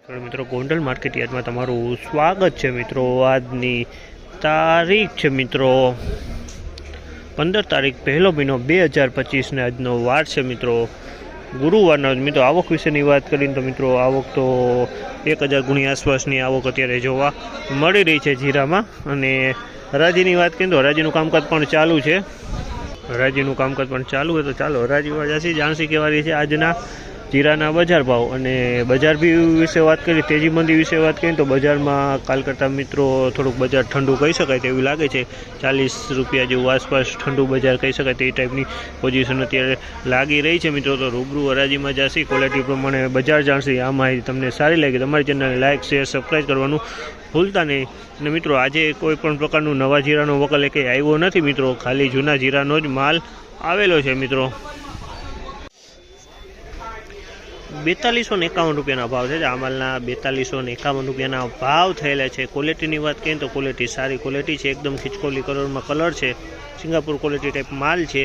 મિત્રો ગોંડલ માર્કેટ યાર્ડમાં તમારું સ્વાગત છે મિત્રો। આજની તારીખ છે મિત્રો 15 તારીખ પહેલો મહિનો 2025 ને આજનો વાર છે મિત્રો ગુરુવારનો। મિત્રો આવક વિશેની વાત કરીને તો મિત્રો આવક તો 1000 ગુણી આસપાસની આવક અત્યારે જોવા મળી રહી છે જીરામાં। અને હરાજીની વાત કરીએ તો હરાજીનું કામકાજ પણ ચાલુ છે। હરાજીનું કામકાજ પણ ચાલુ હોય તો ચાલો હરાજીમાં જાણસી કહેવા રહી છે આજના જીરાના બજાર ભાવ। અને બજાર ભી વિશે વાત કરીએ, તેજી મંદી વિશે વાત કરીએ તો બજારમાં કાલ કરતાં મિત્રો થોડુંક બજાર ઠંડુ કહી શકાય તેવું લાગે છે। 40 રૂપિયા જેવું આસપાસ ઠંડુ બજાર કહી શકાય તે ટાઈપની પોઝિશન અત્યારે લાગી રહી છે મિત્રો। તો રૂબરૂ હરાજીમાં જશી, ક્વોલિટી પ્રમાણે બજાર જાણશી। આ માહિતી તમને સારી લાગી તમારી ચેનલને લાઇક શેર સબસ્ક્રાઈબ કરવાનું ભૂલતા નહીં। અને મિત્રો આજે કોઈ પણ પ્રકારનું નવા જીરાનો વકલ એ કંઈ આવ્યો નથી મિત્રો, ખાલી જૂના જીરાનો જ માલ આવેલો છે મિત્રો। 4251 રૂપિયાના ભાવ છે। આ માલના 4251 રૂપિયાના ભાવ થયેલા છે। ક્વોલિટીની વાત કરીએ તો ક્વોલિટી સારી ક્વોલિટી છે, એકદમ ખીચકોલી કલરમાં કલર છે, સિંગાપુર ક્વોલિટી ટાઈપ માલ છે।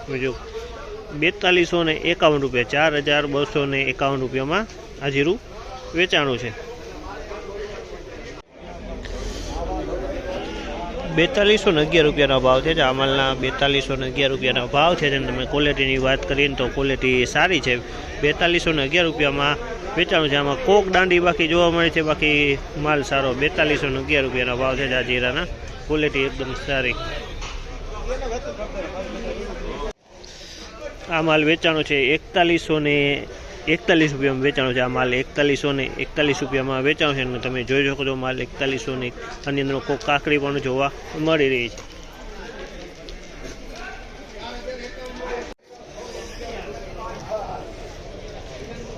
બીજું 4251 રૂપિયા 4251 રૂપિયામાં આ જીરું વેચાણું છે। 4211 રૂપિયાનો ભાવ છે। આ માલના 4211 રૂપિયાના ભાવ છે। જેને તમે ક્વોલિટીની વાત કરીએ તો ક્વોલિટી સારી છે। 4211 રૂપિયામાં વેચાણું છે। આમાં કોક દાંડી બાકી જોવા મળે છે, બાકી માલ સારો। 4211 રૂપિયાના ભાવ છે। આ જીરાના ક્વોલિટી એકદમ સારી। આ માલ વેચાણો છે 4141 રૂપિયામાં વેચાણો છે। આ માલ 4141 રૂપિયામાં વેચાણો છે। અને તમે જોઈ શકો છો માલ 4101 આની અંદર કોક કાકડી પણ જોવા મળી રહી છે।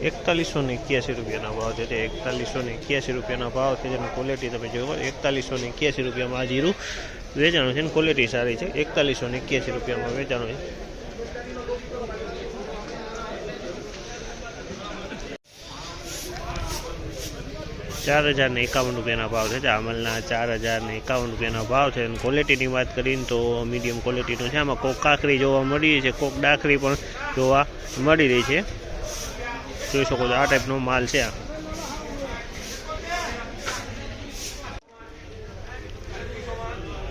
₹4181 રૂપિયાના ભાવ છે। 4181 રૂપિયાના ભાવ છે। જેની ક્વોલિટી તમે જોયો 4181 રૂપિયામાં આ જીરું વેચાણું છે અને ક્વોલિટી સારી છે। 4181 રૂપિયામાં વેચાણું છે। ₹4051 રૂપિયાના ભાવ છે। આ માલના ₹4051 રૂપિયાના ભાવ છે। અને ક્વોલિટીની વાત કરીને તો મીડિયમ ક્વોલિટીનો છે। આમાં કોક કાકરી જોવા મળી રહી છે, કોક ડાકરી પણ જોવા મળી રહી છે। જોઈ શકો છો આ ટાઈપનો માલ છે।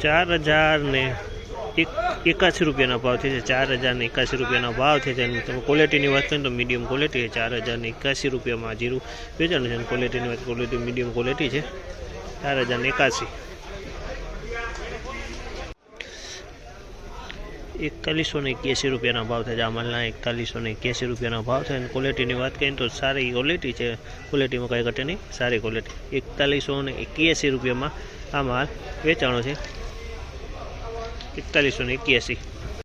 4081 રૂપિયાના ભાવ છે। 4081 રૂપિયાના ભાવ છે। તમે ક્વોલિટીની વાત કરીએ તો મીડિયમ ક્વોલિટી છે। 4081 રૂપિયામાં જીરું વેચાણું છે। ક્વોલિટીની વાત ક્વોલિટી મીડિયમ ક્વોલિટી છે। 4081 4181 રૂપિયાના ભાવ છે। આ માલના 4181 રૂપિયાના ભાવ છે। અને ક્વોલિટીની વાત કરીએ તો સારી ક્વોલિટી છે, ક્વોલિટીમાં કંઈ ઘટે નહીં, સારી ક્વોલિટી। 4181 રૂપિયામાં આ માલ વેચાણો છે। 4181